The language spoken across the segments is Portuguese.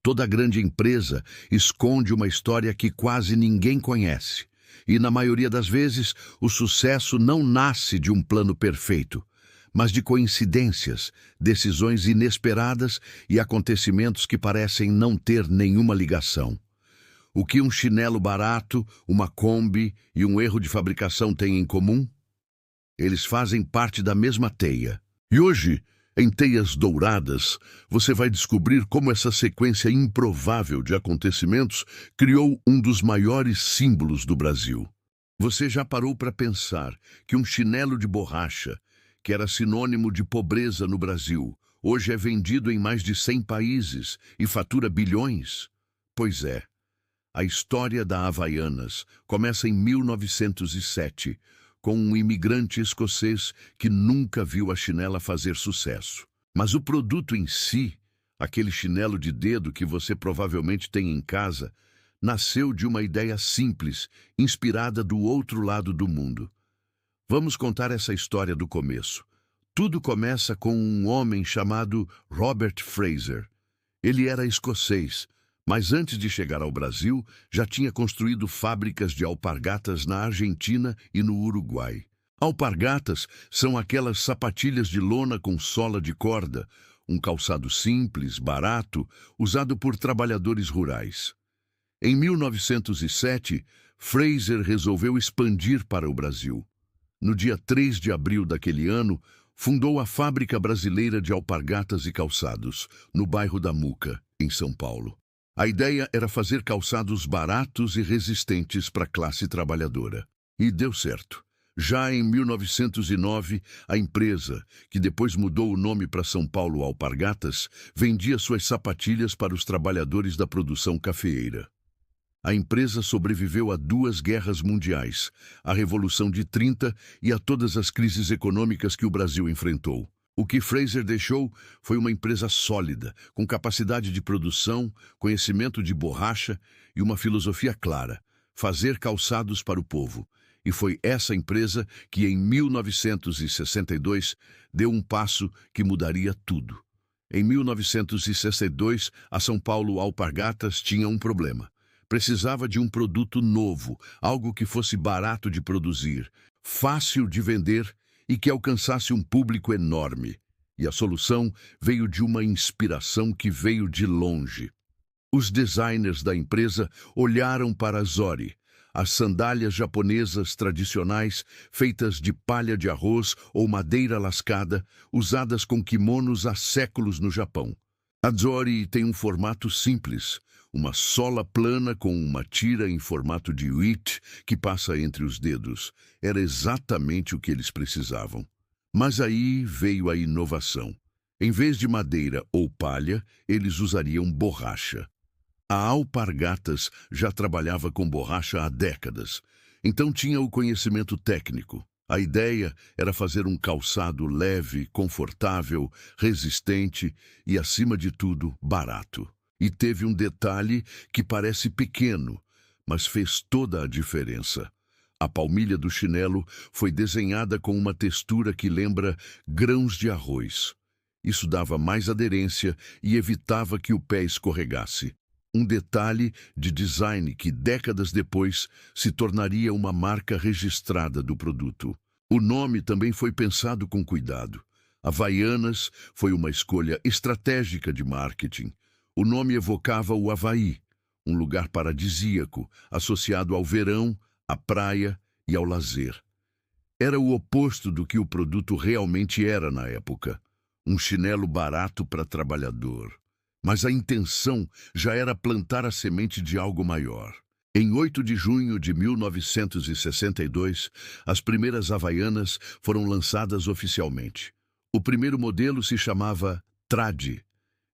Toda grande empresa esconde uma história que quase ninguém conhece. E, na maioria das vezes, o sucesso não nasce de um plano perfeito, mas de coincidências, decisões inesperadas e acontecimentos que parecem não ter nenhuma ligação. O que um chinelo barato, uma Kombi e um erro de fabricação têm em comum? Eles fazem parte da mesma teia. E hoje, em Teias Douradas, você vai descobrir como essa sequência improvável de acontecimentos criou um dos maiores símbolos do Brasil. Você já parou para pensar que um chinelo de borracha, que era sinônimo de pobreza no Brasil, hoje é vendido em mais de 100 países e fatura bilhões? Pois é, a história da Havaianas começa em 1907, com um imigrante escocês que nunca viu a chinela fazer sucesso. Mas o produto em si, aquele chinelo de dedo que você provavelmente tem em casa, nasceu de uma ideia simples, inspirada do outro lado do mundo. Vamos contar essa história do começo. Tudo começa com um homem chamado Robert Fraser. Ele era escocês, mas antes de chegar ao Brasil, já tinha construído fábricas de alpargatas na Argentina e no Uruguai. Alpargatas são aquelas sapatilhas de lona com sola de corda, um calçado simples, barato, usado por trabalhadores rurais. Em 1907, Fraser resolveu expandir para o Brasil. No dia 3 de abril daquele ano, fundou a Fábrica Brasileira de Alpargatas e Calçados, no bairro da Muca, em São Paulo. A ideia era fazer calçados baratos e resistentes para a classe trabalhadora. E deu certo. Já em 1909, a empresa, que depois mudou o nome para São Paulo Alpargatas, vendia suas sapatilhas para os trabalhadores da produção cafeeira. A empresa sobreviveu a 2 guerras mundiais, à Revolução de 30 e a todas as crises econômicas que o Brasil enfrentou. O que Fraser deixou foi uma empresa sólida, com capacidade de produção, conhecimento de borracha e uma filosofia clara: fazer calçados para o povo. E foi essa empresa que, em 1962, deu um passo que mudaria tudo. Em 1962, a São Paulo Alpargatas tinha um problema. Precisava de um produto novo, algo que fosse barato de produzir, fácil de vender e que alcançasse um público enorme. E a solução veio de uma inspiração que veio de longe. Os designers da empresa olharam para a Zori, as sandálias japonesas tradicionais feitas de palha de arroz ou madeira lascada, usadas com kimonos há séculos no Japão. A Zori tem um formato simples, uma sola plana com uma tira em formato de wheat que passa entre os dedos. Era exatamente o que eles precisavam. Mas aí veio a inovação. Em vez de madeira ou palha, eles usariam borracha. A Alpargatas já trabalhava com borracha há décadas, então tinha o conhecimento técnico. A ideia era fazer um calçado leve, confortável, resistente e, acima de tudo, barato. E teve um detalhe que parece pequeno, mas fez toda a diferença. A palmilha do chinelo foi desenhada com uma textura que lembra grãos de arroz. Isso dava mais aderência e evitava que o pé escorregasse. Um detalhe de design que, décadas depois, se tornaria uma marca registrada do produto. O nome também foi pensado com cuidado. Havaianas foi uma escolha estratégica de marketing. O nome evocava o Havaí, um lugar paradisíaco, associado ao verão, à praia e ao lazer. Era o oposto do que o produto realmente era na época. Um chinelo barato para trabalhador. Mas a intenção já era plantar a semente de algo maior. Em 8 de junho de 1962, as primeiras Havaianas foram lançadas oficialmente. O primeiro modelo se chamava Trad.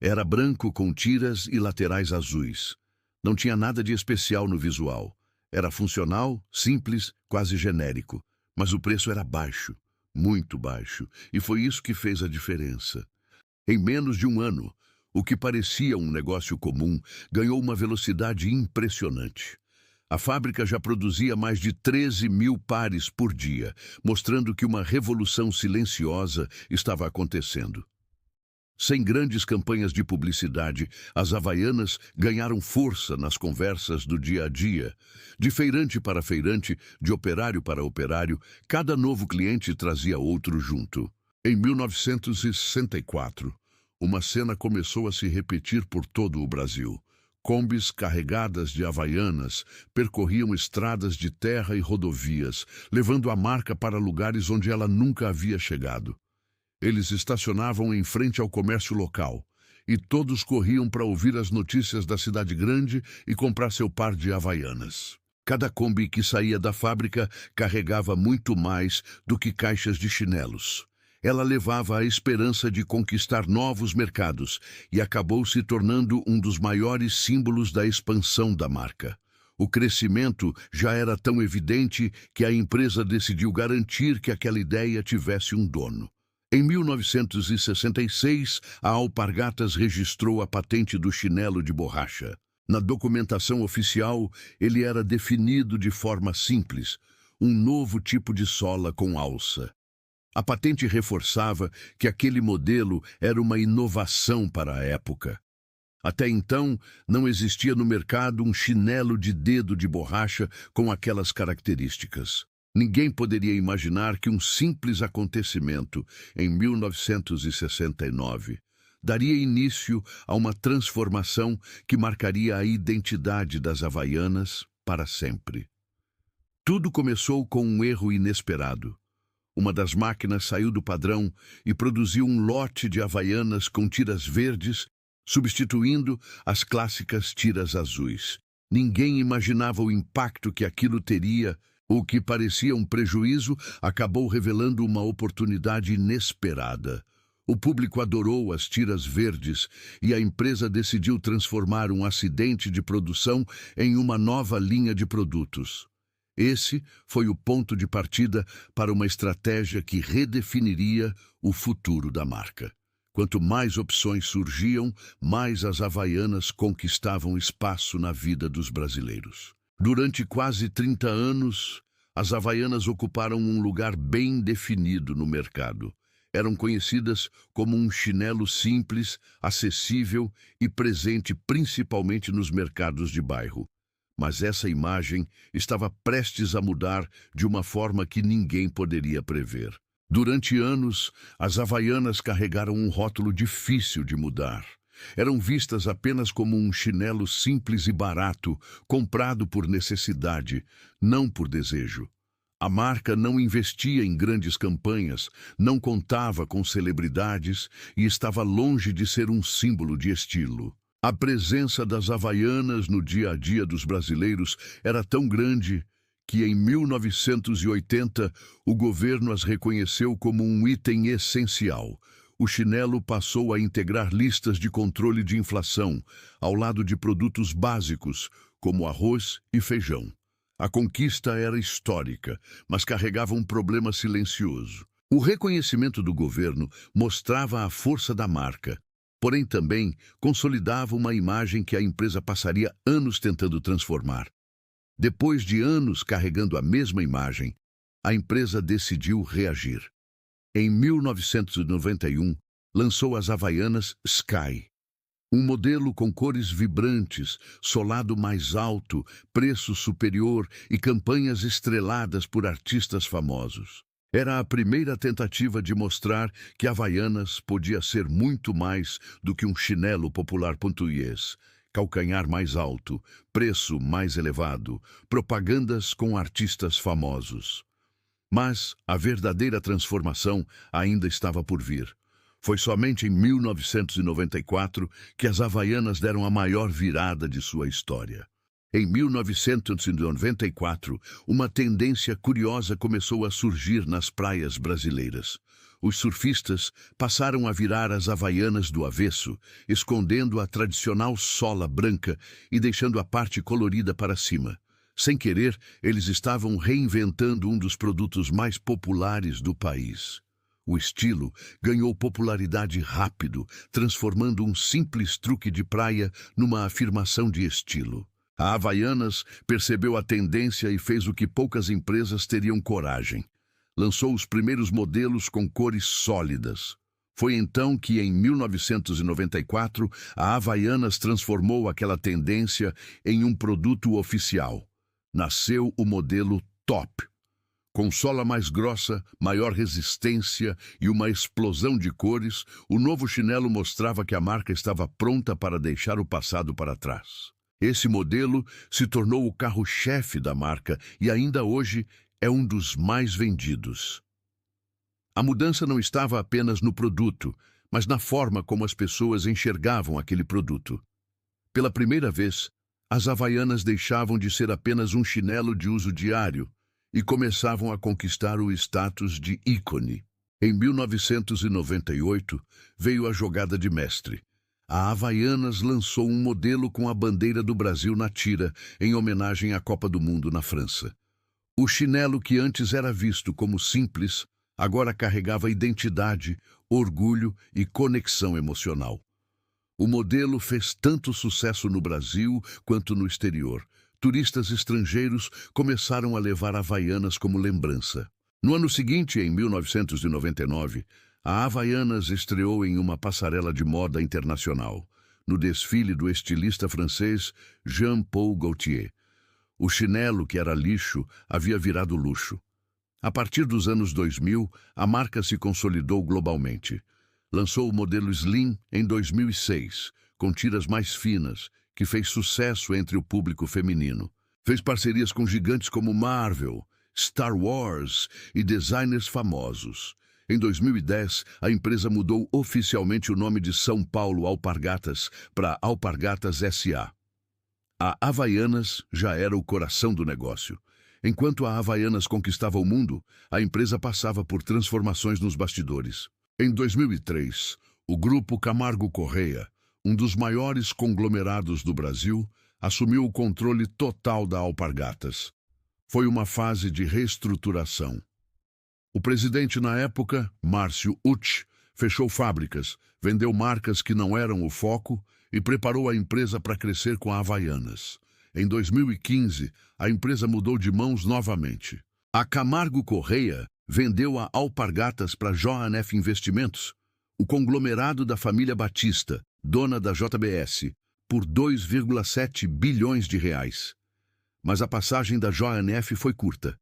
Era branco com tiras e laterais azuis. Não tinha nada de especial no visual. Era funcional, simples, quase genérico. Mas o preço era baixo, muito baixo, e foi isso que fez a diferença. Em menos de um ano, o que parecia um negócio comum ganhou uma velocidade impressionante. A fábrica já produzia mais de 13.000 pares por dia, mostrando que uma revolução silenciosa estava acontecendo. Sem grandes campanhas de publicidade, as Havaianas ganharam força nas conversas do dia a dia. De feirante para feirante, de operário para operário, cada novo cliente trazia outro junto. Em 1964, uma cena começou a se repetir por todo o Brasil. Kombis carregadas de Havaianas percorriam estradas de terra e rodovias, levando a marca para lugares onde ela nunca havia chegado. Eles estacionavam em frente ao comércio local, e todos corriam para ouvir as notícias da cidade grande e comprar seu par de Havaianas. Cada Kombi que saía da fábrica carregava muito mais do que caixas de chinelos. Ela levava a esperança de conquistar novos mercados e acabou se tornando um dos maiores símbolos da expansão da marca. O crescimento já era tão evidente que a empresa decidiu garantir que aquela ideia tivesse um dono. Em 1966, a Alpargatas registrou a patente do chinelo de borracha. Na documentação oficial, ele era definido de forma simples, um novo tipo de sola com alça. A patente reforçava que aquele modelo era uma inovação para a época. Até então, não existia no mercado um chinelo de dedo de borracha com aquelas características. Ninguém poderia imaginar que um simples acontecimento, em 1969, daria início a uma transformação que marcaria a identidade das Havaianas para sempre. Tudo começou com um erro inesperado. Uma das máquinas saiu do padrão e produziu um lote de Havaianas com tiras verdes, substituindo as clássicas tiras azuis. Ninguém imaginava o impacto que aquilo teria. O que parecia um prejuízo acabou revelando uma oportunidade inesperada. O público adorou as tiras verdes e a empresa decidiu transformar um acidente de produção em uma nova linha de produtos. Esse foi o ponto de partida para uma estratégia que redefiniria o futuro da marca. Quanto mais opções surgiam, mais as Havaianas conquistavam espaço na vida dos brasileiros. Durante quase 30 anos, as Havaianas ocuparam um lugar bem definido no mercado. Eram conhecidas como um chinelo simples, acessível e presente principalmente nos mercados de bairro. Mas essa imagem estava prestes a mudar de uma forma que ninguém poderia prever. Durante anos, as Havaianas carregaram um rótulo difícil de mudar. Eram vistas apenas como um chinelo simples e barato, comprado por necessidade, não por desejo. A marca não investia em grandes campanhas, não contava com celebridades e estava longe de ser um símbolo de estilo. A presença das Havaianas no dia a dia dos brasileiros era tão grande que, em 1980, o governo as reconheceu como um item essencial. O chinelo passou a integrar listas de controle de inflação, ao lado de produtos básicos, como arroz e feijão. A conquista era histórica, mas carregava um problema silencioso. O reconhecimento do governo mostrava a força da marca, porém também consolidava uma imagem que a empresa passaria anos tentando transformar. Depois de anos carregando a mesma imagem, a empresa decidiu reagir. Em 1991, lançou as Havaianas Sky, um modelo com cores vibrantes, solado mais alto, preço superior e campanhas estreladas por artistas famosos. Era a primeira tentativa de mostrar que Havaianas podia ser muito mais do que um chinelo popular português. Calcanhar mais alto, preço mais elevado, propagandas com artistas famosos. Mas a verdadeira transformação ainda estava por vir. Foi somente em 1994 que as Havaianas deram a maior virada de sua história. Em 1994, uma tendência curiosa começou a surgir nas praias brasileiras. Os surfistas passaram a virar as Havaianas do avesso, escondendo a tradicional sola branca e deixando a parte colorida para cima. Sem querer, eles estavam reinventando um dos produtos mais populares do país. O estilo ganhou popularidade rápido, transformando um simples truque de praia numa afirmação de estilo. A Havaianas percebeu a tendência e fez o que poucas empresas teriam coragem. Lançou os primeiros modelos com cores sólidas. Foi então que, em 1994, a Havaianas transformou aquela tendência em um produto oficial. Nasceu o modelo Top. Com sola mais grossa, maior resistência e uma explosão de cores, o novo chinelo mostrava que a marca estava pronta para deixar o passado para trás. Esse modelo se tornou o carro-chefe da marca e ainda hoje é um dos mais vendidos. A mudança não estava apenas no produto, mas na forma como as pessoas enxergavam aquele produto. Pela primeira vez, as Havaianas deixavam de ser apenas um chinelo de uso diário e começavam a conquistar o status de ícone. Em 1998, veio a jogada de mestre. A Havaianas lançou um modelo com a bandeira do Brasil na tira, em homenagem à Copa do Mundo na França. O chinelo, que antes era visto como simples, agora carregava identidade, orgulho e conexão emocional. O modelo fez tanto sucesso no Brasil quanto no exterior. Turistas estrangeiros começaram a levar Havaianas como lembrança. No ano seguinte, em 1999, a Havaianas estreou em uma passarela de moda internacional, no desfile do estilista francês Jean-Paul Gaultier. O chinelo, que era lixo, havia virado luxo. A partir dos anos 2000, a marca se consolidou globalmente. Lançou o modelo Slim em 2006, com tiras mais finas, que fez sucesso entre o público feminino. Fez parcerias com gigantes como Marvel, Star Wars e designers famosos. Em 2010, a empresa mudou oficialmente o nome de São Paulo Alpargatas para Alpargatas S.A. A Havaianas já era o coração do negócio. Enquanto a Havaianas conquistava o mundo, a empresa passava por transformações nos bastidores. Em 2003, o grupo Camargo Corrêa, um dos maiores conglomerados do Brasil, assumiu o controle total da Alpargatas. Foi uma fase de reestruturação. O presidente na época, Márcio Utsch, fechou fábricas, vendeu marcas que não eram o foco e preparou a empresa para crescer com a Havaianas. Em 2015, a empresa mudou de mãos novamente. A Camargo Corrêa vendeu a Alpargatas para J&F Investimentos, o conglomerado da família Batista, dona da JBS, por 2,7 bilhões de reais. Mas a passagem da J&F foi curta.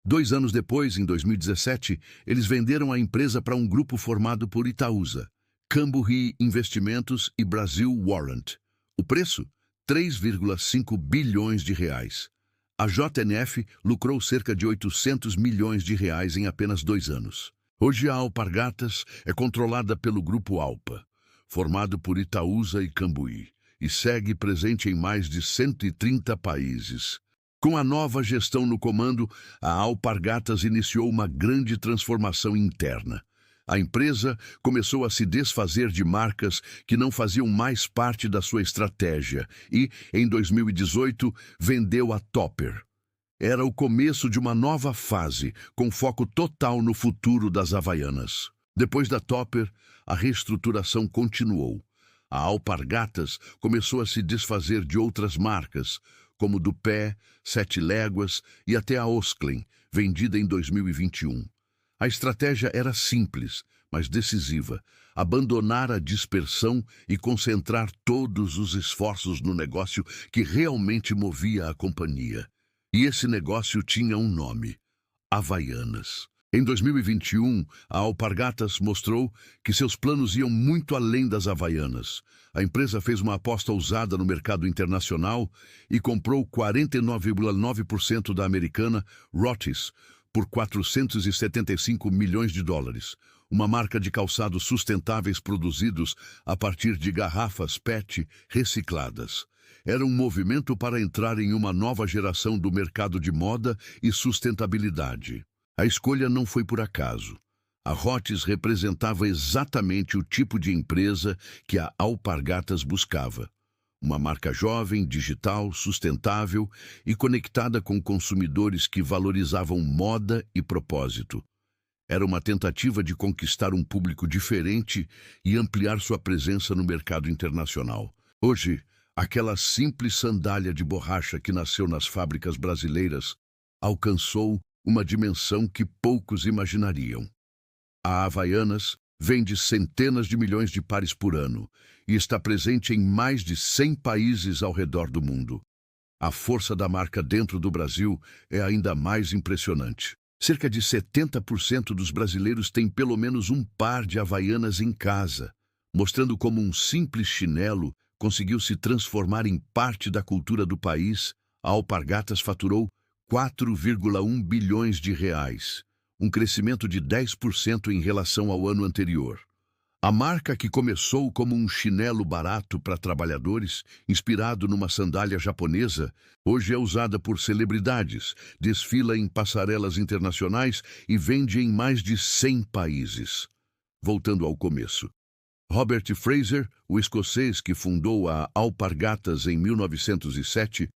2 anos depois, em 2017, eles venderam a empresa para um grupo formado por Itaúsa, Cambuí Investimentos e Brasil Warrant. O preço? 3,5 bilhões de reais. A JNF lucrou cerca de 800 milhões de reais em apenas 2 anos. Hoje a Alpargatas é controlada pelo Grupo Alpa, formado por Itaúsa e Cambuí, e segue presente em mais de 130 países. Com a nova gestão no comando, a Alpargatas iniciou uma grande transformação interna. A empresa começou a se desfazer de marcas que não faziam mais parte da sua estratégia e, em 2018, vendeu a Topper. Era o começo de uma nova fase, com foco total no futuro das Havaianas. Depois da Topper, a reestruturação continuou. A Alpargatas começou a se desfazer de outras marcas, como Dupé, 7 Léguas e até a Osklen, vendida em 2021. A estratégia era simples, mas decisiva: abandonar a dispersão e concentrar todos os esforços no negócio que realmente movia a companhia. E esse negócio tinha um nome: Havaianas. Em 2021, a Alpargatas mostrou que seus planos iam muito além das Havaianas. A empresa fez uma aposta ousada no mercado internacional e comprou 49,9% da americana Rothy's por 475 milhões de dólares, uma marca de calçados sustentáveis produzidos a partir de garrafas PET recicladas. Era um movimento para entrar em uma nova geração do mercado de moda e sustentabilidade. A escolha não foi por acaso. A Rothy's representava exatamente o tipo de empresa que a Alpargatas buscava. Uma marca jovem, digital, sustentável e conectada com consumidores que valorizavam moda e propósito. Era uma tentativa de conquistar um público diferente e ampliar sua presença no mercado internacional. Hoje, aquela simples sandália de borracha que nasceu nas fábricas brasileiras alcançou uma dimensão que poucos imaginariam. A Havaianas Vende centenas de milhões de pares por ano e está presente em mais de 100 países ao redor do mundo. A força da marca dentro do Brasil é ainda mais impressionante. Cerca de 70% dos brasileiros têm pelo menos um par de Havaianas em casa, mostrando como um simples chinelo conseguiu se transformar em parte da cultura do país. A Alpargatas faturou 4,1 bilhões de reais, um crescimento de 10% em relação ao ano anterior. A marca, que começou como um chinelo barato para trabalhadores, inspirado numa sandália japonesa, hoje é usada por celebridades, desfila em passarelas internacionais e vende em mais de 100 países. Voltando ao começo. Robert Fraser, o escocês que fundou a Alpargatas em 1907,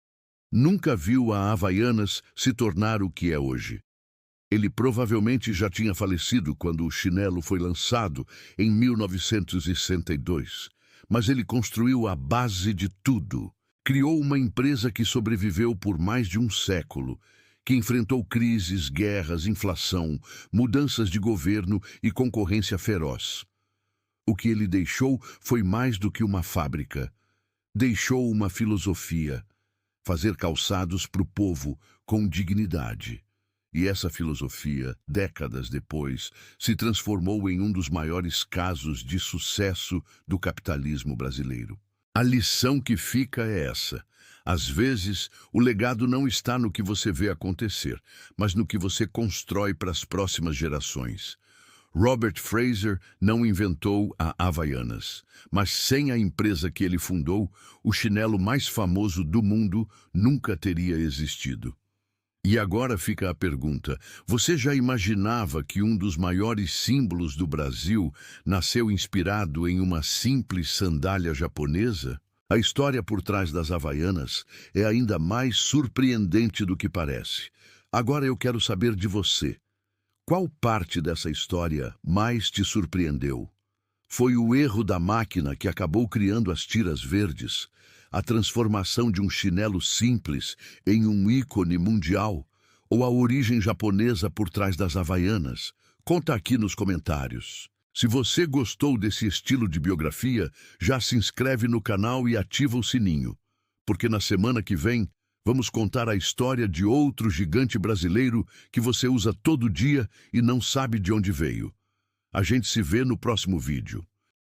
nunca viu a Havaianas se tornar o que é hoje. Ele provavelmente já tinha falecido quando o chinelo foi lançado em 1962, mas ele construiu a base de tudo. Criou uma empresa que sobreviveu por mais de um século, que enfrentou crises, guerras, inflação, mudanças de governo e concorrência feroz. O que ele deixou foi mais do que uma fábrica. Deixou uma filosofia: fazer calçados para o povo com dignidade. E essa filosofia, décadas depois, se transformou em um dos maiores casos de sucesso do capitalismo brasileiro. A lição que fica é essa: às vezes, o legado não está no que você vê acontecer, mas no que você constrói para as próximas gerações. Robert Fraser não inventou a Havaianas, mas sem a empresa que ele fundou, o chinelo mais famoso do mundo nunca teria existido. E agora fica a pergunta: você já imaginava que um dos maiores símbolos do Brasil nasceu inspirado em uma simples sandália japonesa? A história por trás das Havaianas é ainda mais surpreendente do que parece. Agora eu quero saber de você. Qual parte dessa história mais te surpreendeu? Foi o erro da máquina que acabou criando as tiras verdes? A transformação de um chinelo simples em um ícone mundial? Ou a origem japonesa por trás das Havaianas? Conta aqui nos comentários. Se você gostou desse estilo de biografia, já se inscreve no canal e ativa o sininho, porque na semana que vem vamos contar a história de outro gigante brasileiro que você usa todo dia e não sabe de onde veio. A gente se vê no próximo vídeo.